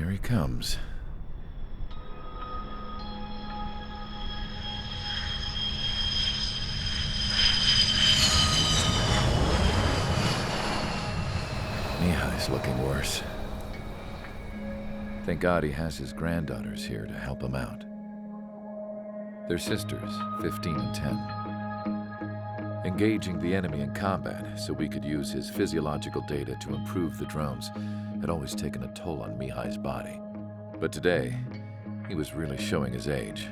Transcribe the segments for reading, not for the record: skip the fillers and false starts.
Here he comes. Mihai's looking worse. Thank God he has his granddaughters here to help him out. They're sisters, 15 and 10. Engaging the enemy in combat so we could use his physiological data to improve the drones had always taken a toll on Mihai's body. But today, he was really showing his age.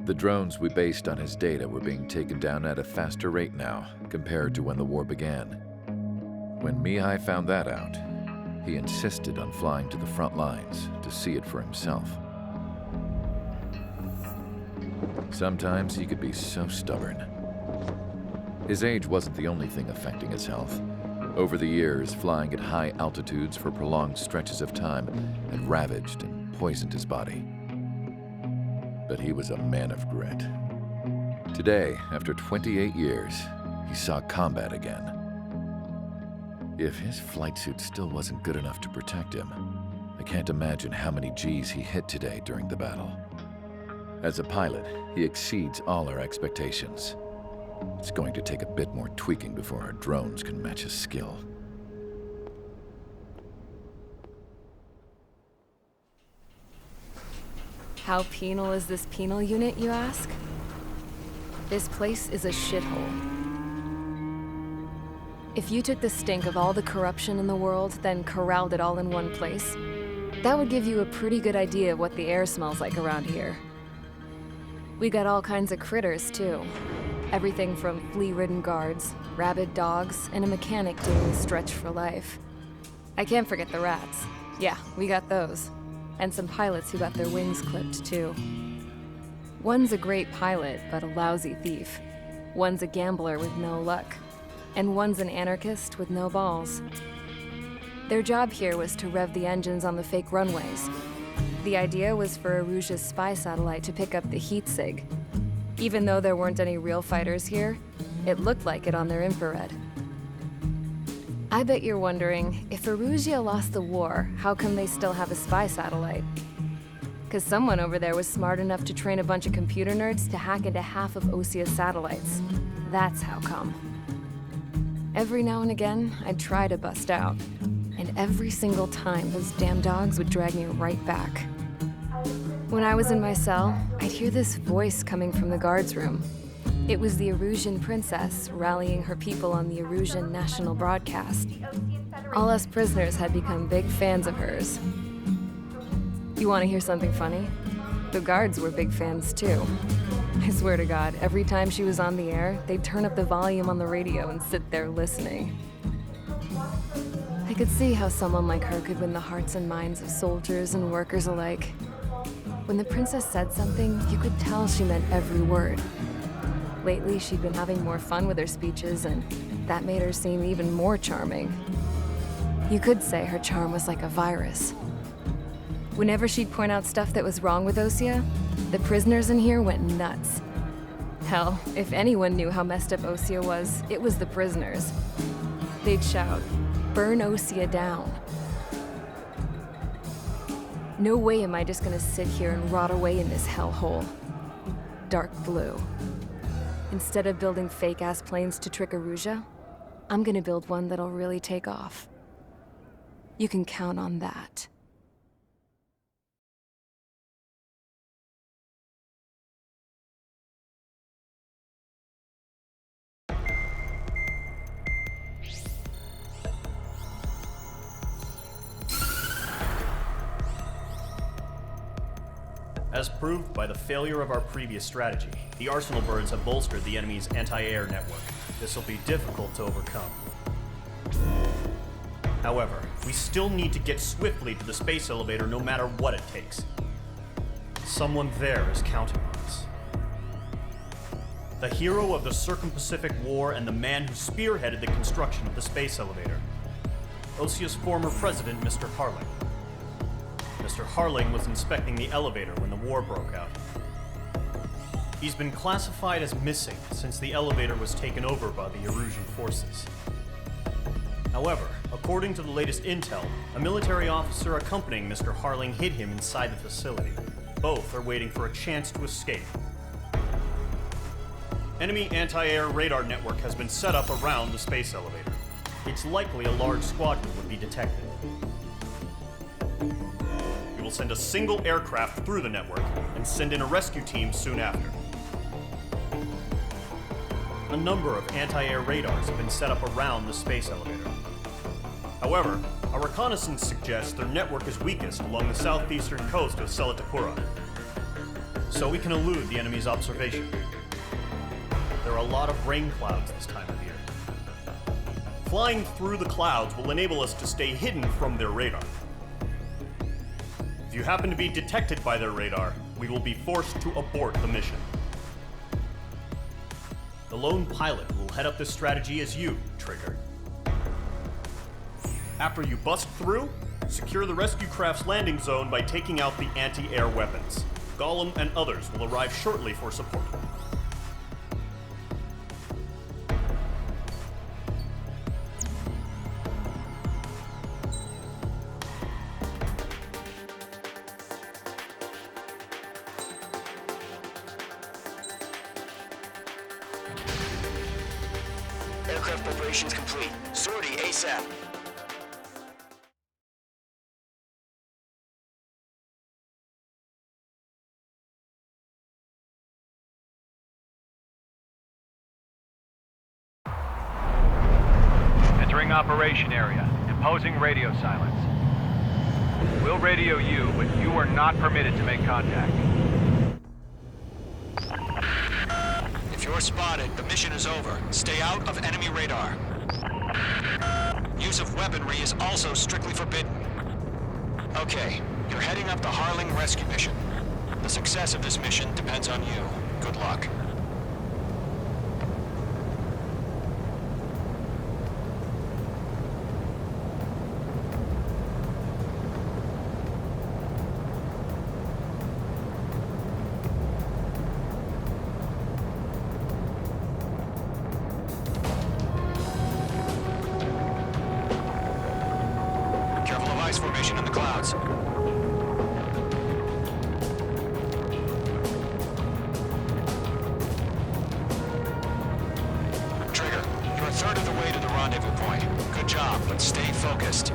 The drones we based on his data were being taken down at a faster rate now compared to when the war began. When Mihai found that out, he insisted on flying to the front lines to see it for himself. Sometimes he could be so stubborn. His age wasn't the only thing affecting his health. Over the years, flying at high altitudes for prolonged stretches of time had ravaged and poisoned his body. But he was a man of grit. Today, after 28 years, he saw combat again. If his flight suit still wasn't good enough to protect him, I can't imagine how many Gs he hit today during the battle. As a pilot, he exceeds all our expectations. It's going to take a bit more tweaking before our drones can match his skill. How penal is this penal unit, you ask? This place is a shithole. If you took the stink of all the corruption in the world, then corralled it all in one place, that would give you a pretty good idea of what the air smells like around here. We got all kinds of critters, too. Everything from flea-ridden guards, rabid dogs, and a mechanic doing the stretch for life. I can't forget the rats. Yeah, we got those. And some pilots who got their wings clipped, too. One's a great pilot, but a lousy thief. One's a gambler with no luck. And one's an anarchist with no balls. Their job here was to rev the engines on the fake runways. The idea was for Erusia's spy satellite to pick up the heat sig. Even though there weren't any real fighters here, it looked like it on their infrared. I bet you're wondering, if Erusia lost the war, how come they still have a spy satellite? Because someone over there was smart enough to train a bunch of computer nerds to hack into half of Osia's satellites. That's how come. Every now and again, I'd try to bust out. And every single time, those damn dogs would drag me right back. When I was in my cell, I'd hear this voice coming from the guards room. It was the Erusian princess rallying her people on the Erusian national broadcast. All us prisoners had become big fans of hers. You want to hear something funny? The guards were big fans too. I swear to God, every time she was on the air, they'd turn up the volume on the radio and sit there listening. I could see how someone like her could win the hearts and minds of soldiers and workers alike. When the princess said something, you could tell she meant every word. Lately, she'd been having more fun with her speeches, and that made her seem even more charming. You could say her charm was like a virus. Whenever she'd point out stuff that was wrong with Osia, the prisoners in here went nuts. Hell, if anyone knew how messed up Osia was, it was the prisoners. They'd shout, "Burn Osia down." No way am I just gonna sit here and rot away in this hellhole. Dark blue. Instead of building fake-ass planes to trick Erusia, I'm gonna build one that'll really take off. You can count on that. As proved by the failure of our previous strategy, the Arsenal birds have bolstered the enemy's anti-air network. This will be difficult to overcome. However, we still need to get swiftly to the space elevator no matter what it takes. Someone there is counting on us. The hero of the Circum-Pacific War and the man who spearheaded the construction of the space elevator. Osia's former president, Mr. Harling. Mr. Harling was inspecting the elevator when the war broke out. He's been classified as missing since the elevator was taken over by the Erusian forces. However, According to the latest intel, a military officer accompanying Mr. Harling hid him inside the facility. Both are waiting for a chance to escape. Enemy anti-air radar network has been set up around the space elevator. It's likely a large squadron would be detected. We will send a single aircraft through the network and send in a rescue team soon after. A number of anti-air radars have been set up around the space elevator. However, our reconnaissance suggests their network is weakest along the southeastern coast of Selatukura, so we can elude the enemy's observation. There are a lot of rain clouds this time of year. Flying through the clouds will enable us to stay hidden from their radar. If you happen to be detected by their radar, we will be forced to abort the mission. The lone pilot will head up this strategy as you, Trigger. After you bust through, secure the rescue craft's landing zone by taking out the anti-air weapons. Gollum and others will arrive shortly for support. Aircraft preparations complete. Sortie ASAP. Entering operation area. Imposing radio silence. We'll radio you, but you are not permitted to make contact. If you're spotted, the mission is over. Stay out of enemy radar. Use of weaponry is also strictly forbidden. Okay, you're heading up the Harling rescue mission. The success of this mission depends on you. Good luck. Formation in the clouds. Trigger, you're a third of the way to the rendezvous point. Good job, but stay focused.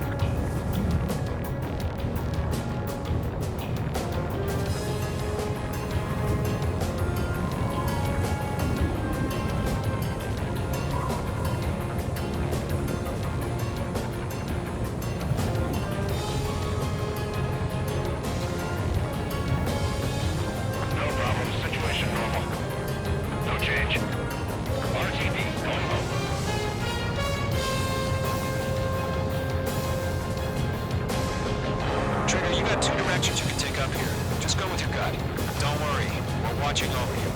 You can take up here. Just go with your gut. Don't worry, we're watching over you.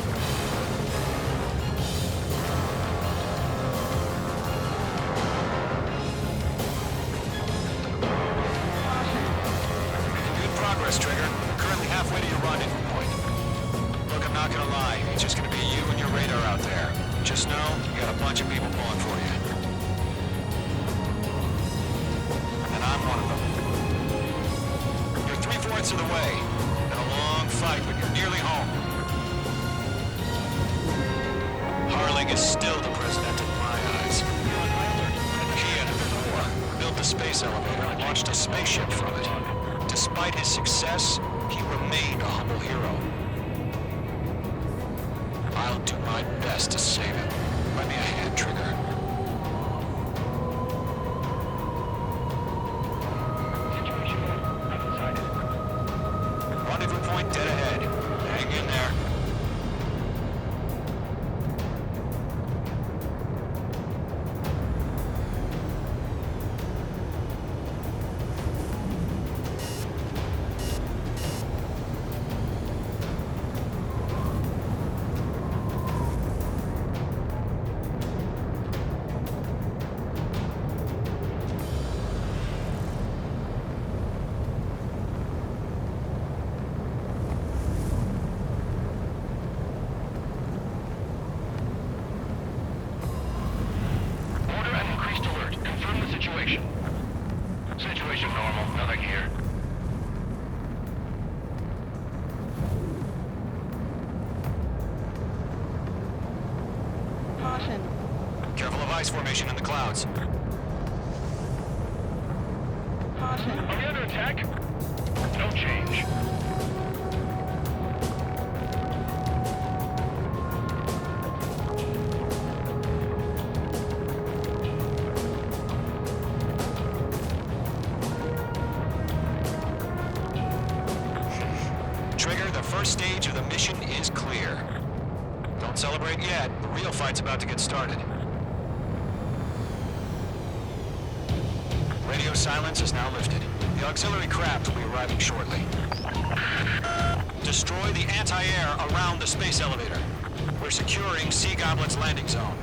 Good progress, Trigger. Currently halfway to your rendezvous point. Look, I'm not gonna lie. It's just gonna be you and your radar out there. Just know, you got a bunch of people pulling for you. And I'm one of them. Of the way. Been a long fight, but you're nearly home. Harling is still the president in my eyes. He and Thor built the space elevator and launched a spaceship from it. Despite his success, he remained a humble hero. I'll do my best to save him. Lend me a hand, Trigger. Rendezvous point dead ahead. Hang in there. device formation in the clouds. Are we under attack? No change. Trigger, the first stage of the mission is clear. Don't celebrate yet. The real fight's about to get started. Radio silence is now lifted. The auxiliary craft will be arriving shortly. Destroy the anti-air around the space elevator. We're securing Sea Goblin's landing zone.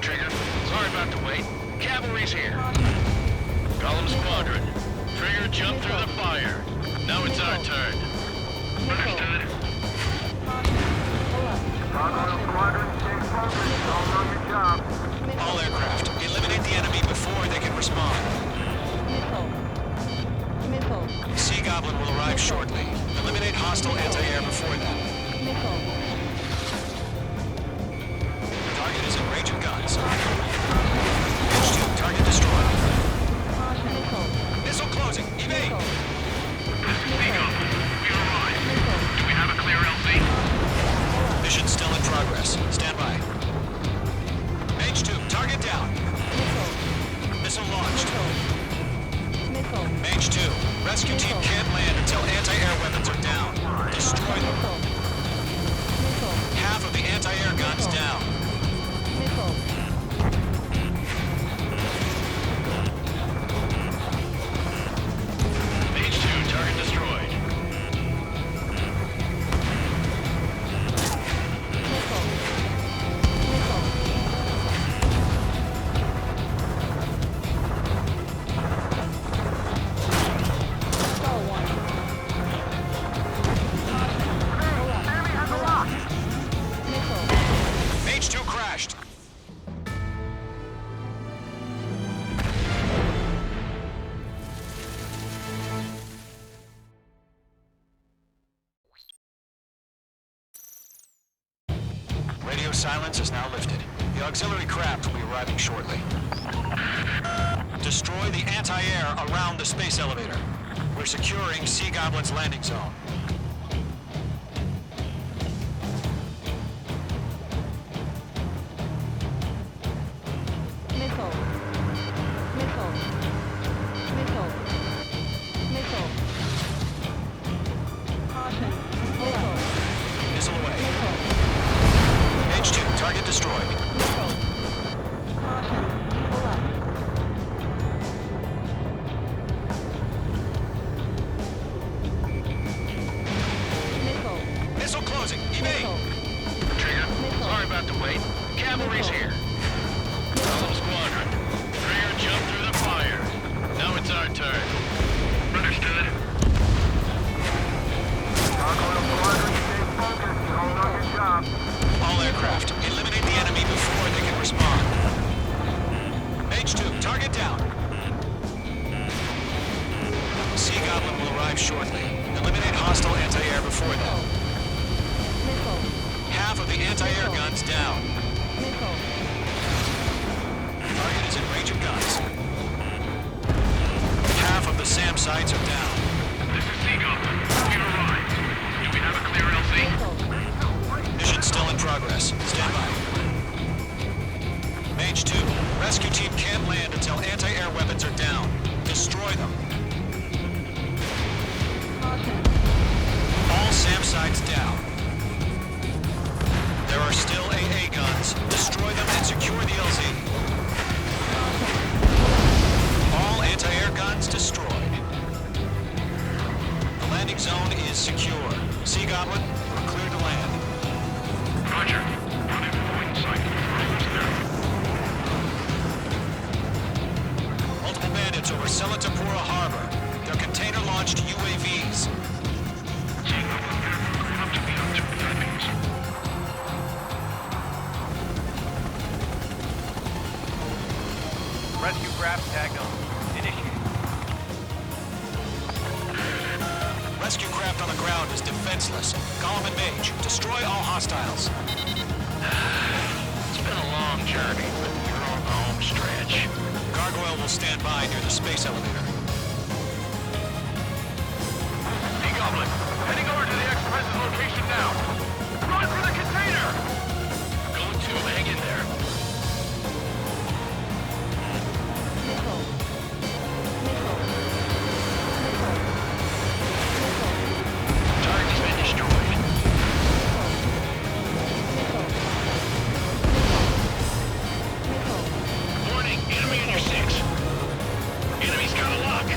Trigger, sorry about the wait. Cavalry's here. Golem Squadron. Trigger jumped through the fire. Now it's our turn. Understood. All aircraft, eliminate the enemy before they can respond. Sea Goblin will arrive shortly. Eliminate hostile anti-air before that. Target is in range of guns. H2, target destroyed. Missile closing, evade! Seagull, we arrived. Do we have a clear LZ? Mission still in progress. Stand by. H2, target down. Missile launched. Mage 2, rescue team can't land until anti-air weapons are down. Destroy them. Half of the anti-air guns down. H2, target destroyed. Mage 2 crashed. Radio silence is now lifted. The auxiliary craft will be arriving shortly. Destroy the anti-air around the space elevator. We're securing Sea Goblin's landing zone. Missile away. H2, target destroyed. Missile closing, evade! Trigger, sorry about the wait. Cavalry's here. Golem Squadron. Trigger jumped through the fire. Now it's our turn. Understood. All aircraft, eliminate the enemy before they can respond. H2, target down. Sea Goblin will arrive shortly. Eliminate hostile anti-air before that. Half of the anti-air guns down. Target is in range of guns. Half of the SAM sites are down. This is Seagull. We arrived. Do we have a clear LZ? Mission still in progress. Stand by. Mage 2, rescue team can't land until anti-air weapons are down. Destroy them. All SAM sites down. There are still AA guns. Destroy them and secure the LZ. All anti-air guns destroyed. The landing zone is secure. Sea Goblin, we're clear to land. Roger. targets over Selatapura Harbor. They're container-launched UAVs. Rescue craft tagged on. Initiated. Rescue craft on the ground is defenseless. Gollum and Mage, destroy all hostiles. It's been a long journey, but we're on the home stretch. Gargoyle will stand by near the space elevator. Goblin, heading over to the Express's location now. Run for the container! Going to, hang in there. Target's been destroyed. Warning, enemy in your 6. Enemy's got a lock.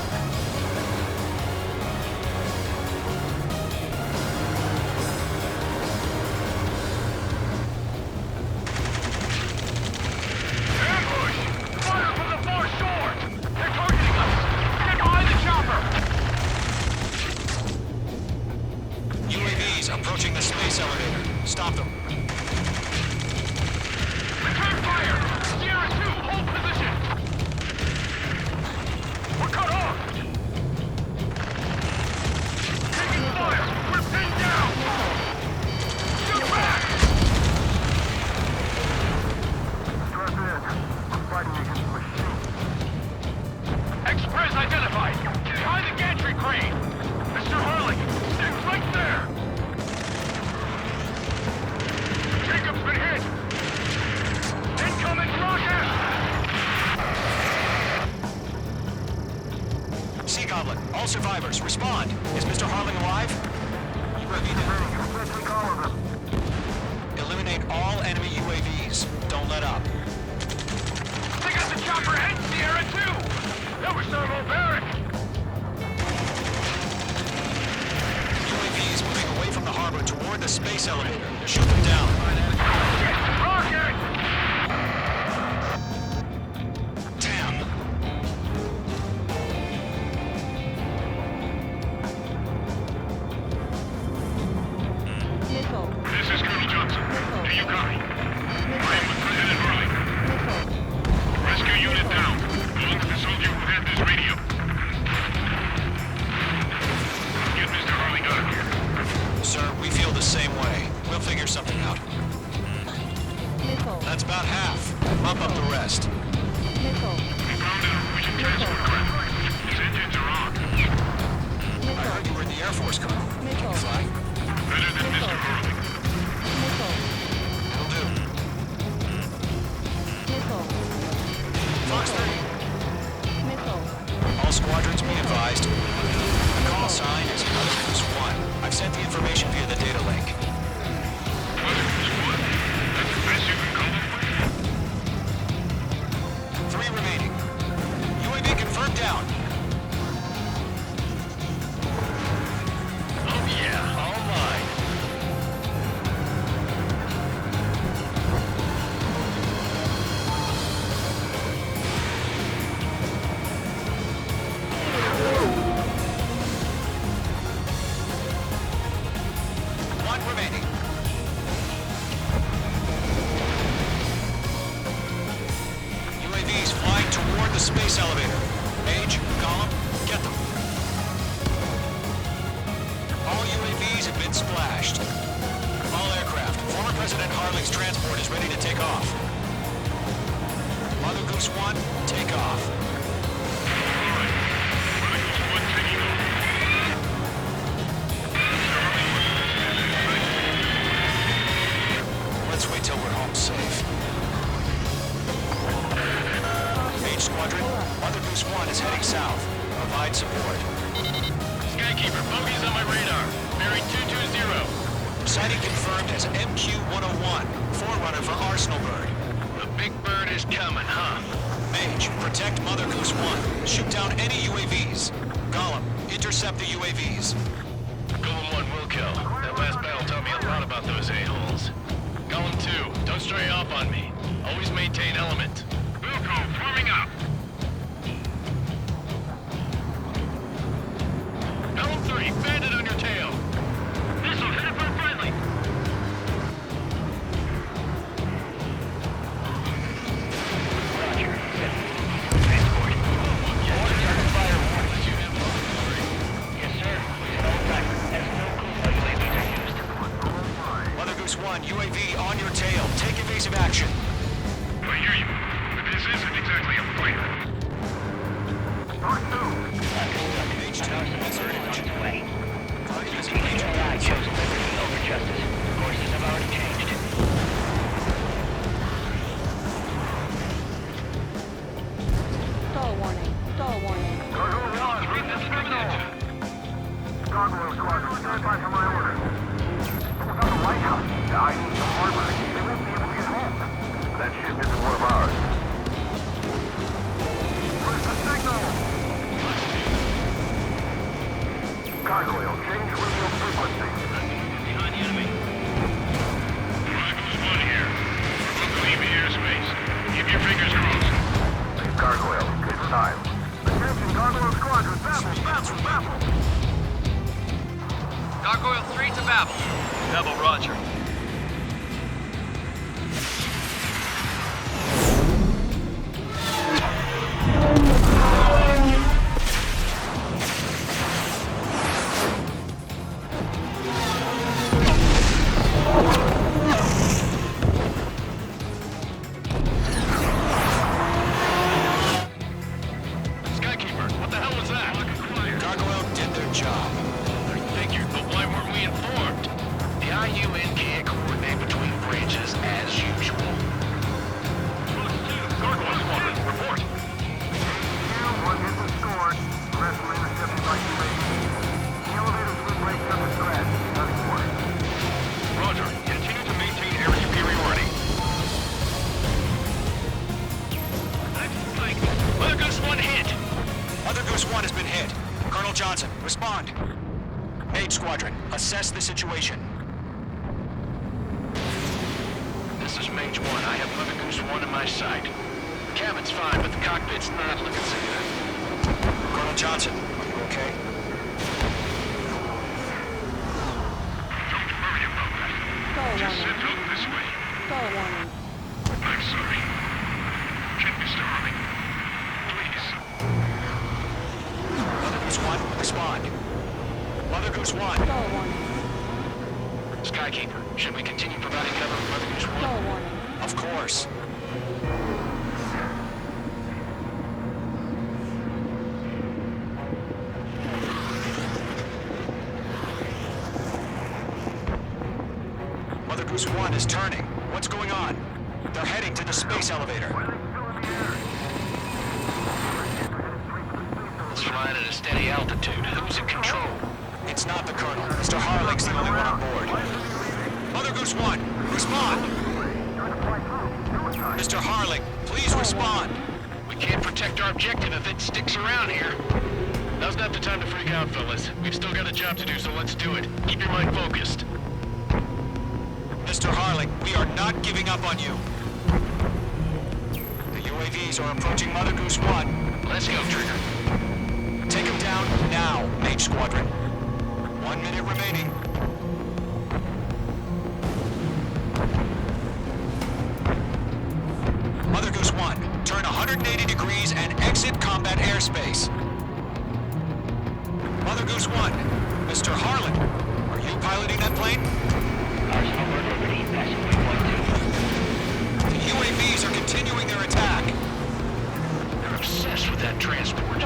UAVs approaching the space elevator. Stop them. Return fire! Sierra 2, hold position! We're cut off! Taking fire! We're pinned down! Shoot back! Express identified! Behind the gantry crane! Mr. Harley! It's right there! Jacob's been hit! Incoming rocket! Sea Goblin, all survivors, respond. Is Mr. Harling alive? Eliminate all enemy UAVs. Don't let up. They got the chopper and Sierra 2! That was thermobaric! UAVs moving away from the harbor toward the space elevator. Shoot them down. Rocket! Damn. This is Colonel Johnson. Do you copy? I am with President Harley. Rescue unit down. Belongs to the soldier who had this radio. Get Mr. Harley out of here. Sir, we feel the same way. We'll figure something out. That's about half. Bump up the rest. We found an Norwegian transport craft. His engines are on. I heard you were in the Air Force, Colonel. Can you fly? Better than Mr. Harley. Will do. Fox 30. All squadrons be advised. The call sign is Mother Goose 1. I've sent the information via the data link. Mother Goose 1. That's the best you can call it? 3 remaining. UAV confirmed down. Oh yeah, all mine. One remaining. UAVs flying toward the space elevator. Mage, Gollum, get them. All UAVs have been splashed. All aircraft, former President Harley's transport is ready to take off. Mother Goose 1, take off. Mother Goose 1 taking off. Let's wait till we're home safe. Mage Squadron, Mother Goose 1 is heading south. Provide support. Skykeeper, bogeys on my radar. Bearing 220. Sighting confirmed as MQ-101, forerunner for Arsenal Bird. The big bird is coming, huh? Mage, protect Mother Goose 1. Shoot down any UAVs. Gollum, intercept the UAVs. Golem 1 will kill. That last battle taught me a lot about those a-holes. Golem 2, don't stray off on me. Always maintain element. Wilco, forming up. Stand by for my orders. Someone's on the lighthouse. I need some harbor. They won't be able to get home. That ship isn't one of ours. Where's the signal? Gargoyle, change radio frequency. Behind the enemy. Rifles 1 here. We're both leaving airspace. Keep your fingers crossed. Gargoyle, good time. Attention, Gargoyle Squadron. Babel. Gargoyle 3 to Babel. Babel, roger. Skykeeper, what the hell was that? Gargoyle did their job. I figured, but why weren't we informed? The IUN can't coordinate between branches as usual. Gargoyle Squadron, report. One hit was scored. The rest were intercepted by UAV. The elevator's wind rate took a scratch. Nothing more. Roger. Continue to maintain air superiority. Mother Goose 1 hit! Mother Goose 1 has been hit. Colonel Johnson, respond. Mage Squadron, assess the situation. This is Mage 1. I have Mother Goose 1 in my sight. The cabin's fine, but the cockpit's not looking so good. Colonel Johnson, are you okay? Don't worry about that. Just send up this way. I'm sorry. Can Mr. Harling? Please. Mother Goose 1, respond. Mother Goose 1. Skykeeper, should we continue providing cover for Mother Goose 1? Of course. Mother Goose 1 is turning. What's going on? They're heading to the space elevator. It's flying at a steady altitude. Who's in control? It's not the Colonel. Mr. Harlick's the only one on board. Mother Goose 1, respond! Mr. Harlick, please respond! We can't protect our objective if it sticks around here. Now's not the time to freak out, fellas. We've still got a job to do, so let's do it. Keep your mind focused. Mr. Harlick, we are not giving up on you. The UAVs are approaching Mother Goose 1. Let's go, Trigger. Take them down now, Mage Squadron. 1 minute remaining. Mother Goose 1, turn 180 degrees and exit combat airspace. Mother Goose 1, Mr. Harlan, are you piloting that plane? The UAVs are continuing their attack. They're obsessed with that transport.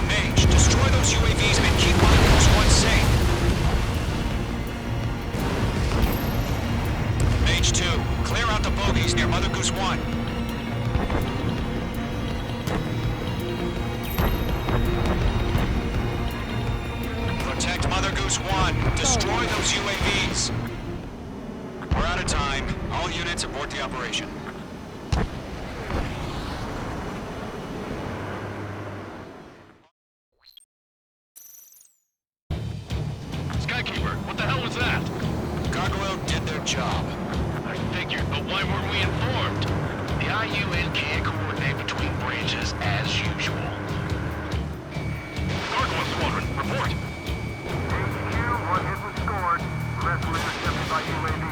Mage, destroy those UAVs and keep Mother Goose 1 safe. Mage 2, clear out the bogies near Mother Goose 1. Protect Mother Goose 1. Destroy those UAVs. We're out of time. All units abort the operation. Skykeeper, what the hell was that? Gargoyle did their job. I figured, but why weren't we informed? The IUN can't coordinate between branches as usual. Gargoyle Squadron, report. One hit was scored. The rest were intercepted by UAV.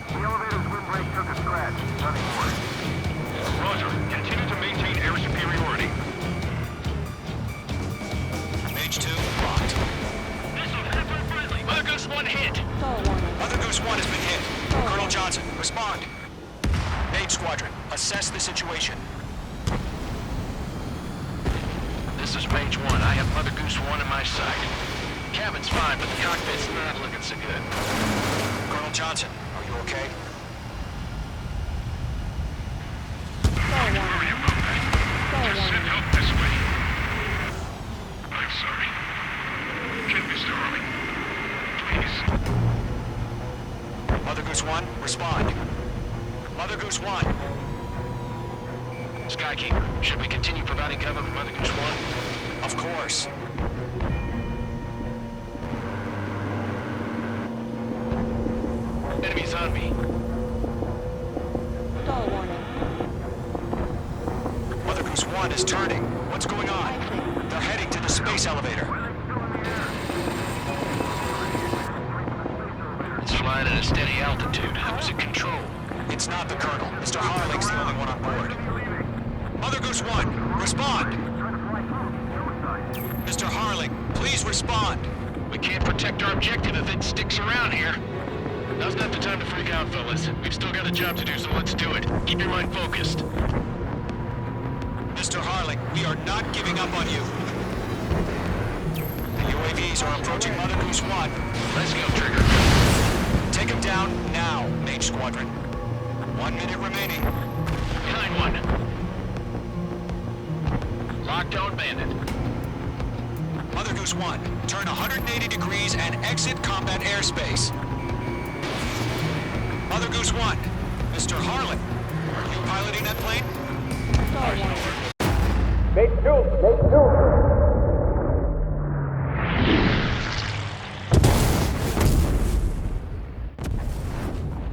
The elevator's wind rate took a scratch. Nothing more. Roger. Continue to maintain air superiority. Mage 2, locked. Mother Goose 1 hit. Mother Goose 1 has been hit. Colonel Johnson, respond. Mage Squadron, assess the situation. This is Mage 1. I have Mother Goose 1 in my sight. Cabin's fine, but the cockpit's not looking so good. Colonel Johnson, are you okay? Mother Goose 1, respond. Mother Goose 1. Skykeeper, should we continue providing cover for Mother Goose 1? Of course. Enemies on me. Stall warning. Mother Goose 1 is turning. What's going on? They're heading to the space elevator. It's flying at a steady altitude. Who's in control? It's not the Colonel. Mr. Harling's the only one on board. Mother Goose 1, respond! Mr. Harling, please respond! We can't protect our objective if it sticks around here. Now's not the time to freak out, fellas. We've still got a job to do, so let's do it. Keep your mind focused. Mr. Harling, we are not giving up on you. The UAVs are approaching Mother Goose 1. Let's go, Trigger. Take them down now, Mage Squadron. 1 minute remaining. Behind one. Lockdown bandit. Mother Goose 1, turn 180 degrees and exit combat airspace. Mother Goose 1, Mr. Harlan, are you piloting that plane? Stall warning.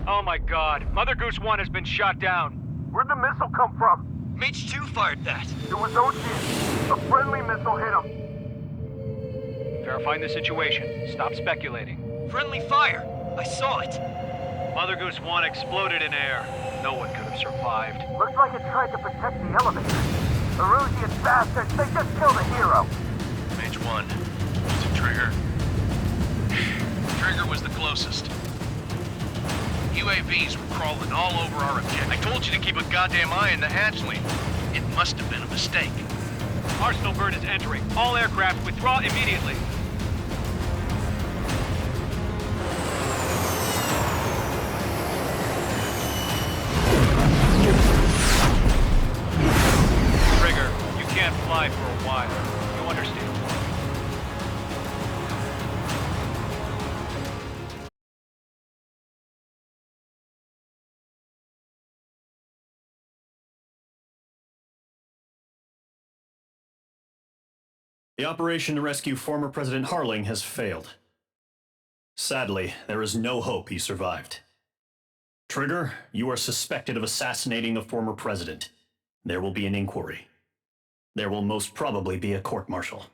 Oh my god, Mother Goose 1 has been shot down. Where'd the missile come from? Mage 2 fired that. It was Ocean. A friendly missile hit him. Verifying the situation. Stop speculating. Friendly fire. I saw it. Mother Goose 1 exploded in air. No one could have survived. Looks like it tried to protect the elevator. The Erusian bastards, they just killed a hero. Mage 1. Was it Trigger? Trigger was the closest. UAVs were crawling all over our objective. I told you to keep a goddamn eye on the hatchling. It must have been a mistake. Arsenal bird is entering. All aircraft withdraw immediately. Trigger, you can't fly for a while. You understand? The operation to rescue former President Harling has failed. Sadly, there is no hope he survived. Trigger, you are suspected of assassinating the former president. There will be an inquiry. There will most probably be a court-martial.